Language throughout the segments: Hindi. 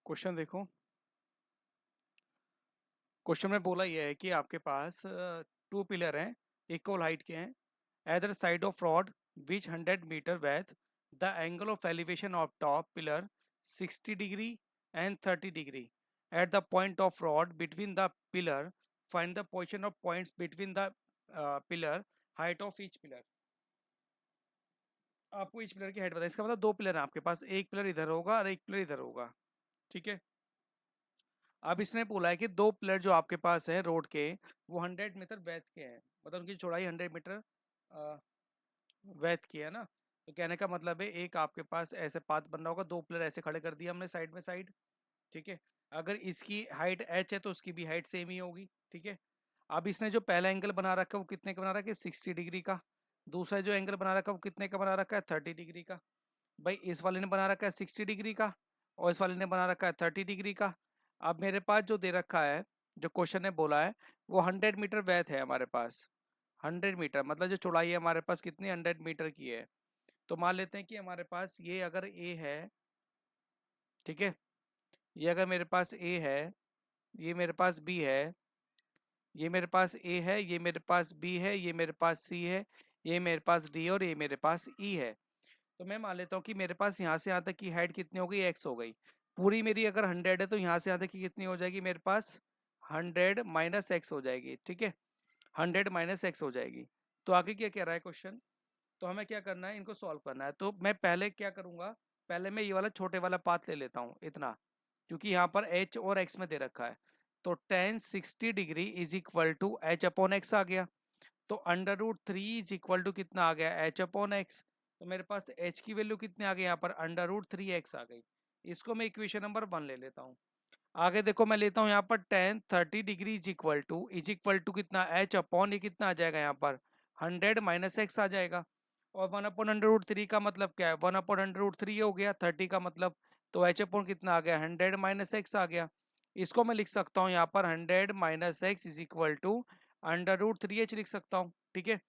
क्वेश्चन देखो। क्वेश्चन में बोला यह है कि आपके पास टू पिलर हैं, इक्वल हाइट के हैं। Either side of rod which 100 metre width, the angle of elevation of top pillar 60 degree and 30 degree. At the point of rod between the pillar find the position of points between the pillar, height of each pillar. आपको ईच पिलर की हाइट बताएं। इसका मतलब दो पिलर हैं आपके पास, एक पिलर इधर होगा और एक पिलर इधर होगा। ठीक है। अब इसने बोला है कि दो पिलर जो आपके पास है रोड के, वो 100 मीटर वैथ के हैं, मतलब उनकी चौड़ाई 100 मीटर वैथ की है ना। तो कहने का मतलब है एक आपके पास ऐसे पाथ बन रहा होगा, दो पिलर ऐसे खड़े कर दिए हमने साइड में साइड। ठीक है। अगर इसकी हाइट h है तो उसकी भी हाइट सेम ही होगी। ठीक है। अब इसने जो पहला एंगल बना रखा है वो कितने का बना रखा है? 60 डिग्री का। दूसरा जो एंगल बना रखा है वो कितने का बना रखा है? 30 डिग्री का। भाई इस वाले ने बना रखा है 60 डिग्री का और इस वाले ने बना रखा है 30 डिग्री का। अब मेरे पास जो दे रखा है, जो क्वेश्चन ने बोला है, वो 100 मीटर वैथ है हमारे पास। 100 मीटर मतलब जो चौड़ाई है हमारे पास कितनी? 100 मीटर की है। तो मान लेते हैं कि हमारे पास ये अगर ए है, ठीक है, ये अगर मेरे पास ए है, ये मेरे पास बी है, ये मेरे पास ए है, ये मेरे पास बी है, ये मेरे पास सी है, ये मेरे पास डी और ये मेरे पास ई है। तो मैं मान लेता हूँ कि मेरे पास यहाँ से यहाँ तक की हाइट कितनी हो गई? एक्स हो गई। पूरी मेरी अगर 100 है तो यहाँ से यहाँ तक की कितनी हो जाएगी मेरे पास? 100 - एक्स हो जाएगी। ठीक है। 100 - एक्स हो जाएगी। तो आगे क्या कह रहा है क्वेश्चन? तो हमें क्या करना है, इनको सॉल्व करना है। तो मैं पहले क्या करूंगा, पहले मैं ये वाला छोटे वाला पाथ ले लेता हूँ इतना, क्योंकि यहाँ पर एच और एक्स में दे रखा है। तो tan 60 degree is equal to H upon X आ गया। तो √3 इज इक्वल टू कितना आ गया? H upon X. तो मेरे पास एच की वैल्यू कितनी आ गई यहाँ पर? √3x आ गई। इसको मैं इक्वेशन नंबर 1 ले लेता हूँ। आगे देखो मैं लेता हूँ यहाँ पर tan 30 degree is equal to कितना? एच अपॉन ये कितना आ जाएगा यहाँ पर? 100 - एक्स आ जाएगा। और 1/√3 का मतलब क्या है? 1/√3 हो गया 30 का मतलब। तो एच अपॉन कितना आ गया? 100 - एक्स आ गया। इसको मैं लिख सकता हूँ यहाँ पर 100 - X is equal to √3h लिख सकता हूँ। ठीक है।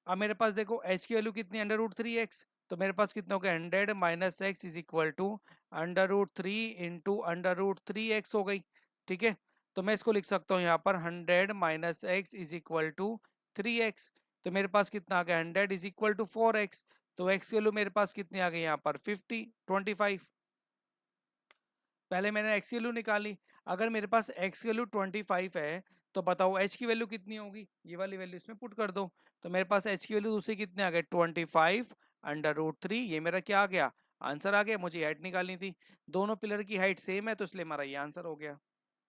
अब मेरे पास देखो h की वैल्यू कितनी? √3x। तो मेरे पास कितना हो गया? 100 - X is equal to √3 into √3x हो गई। ठीक है। तो मैं इसको लिख सकता हूँ यहाँ पर 100 - X is equal to 3x। तो मेरे पास कितना आ गया? 100 इज इक्वल टू 4x। तो x की वैल्यू मेरे पास कितनी आ गई यहाँ पर? 25। पहले मैंने एक्स की वैल्यू निकाली। अगर मेरे पास एक्स की वैल्यू 25 है तो बताओ एच की वैल्यू कितनी होगी? ये वाली वैल्यू इसमें पुट कर दो। तो मेरे पास एच की वैल्यू दूसरी कितने आ गए? 25 √3। ये मेरा क्या आ गया? आंसर आ गया। मुझे हाइट निकालनी थी। दोनों पिलर की हाइट सेम है तो इसलिए हमारा ये आंसर हो गया।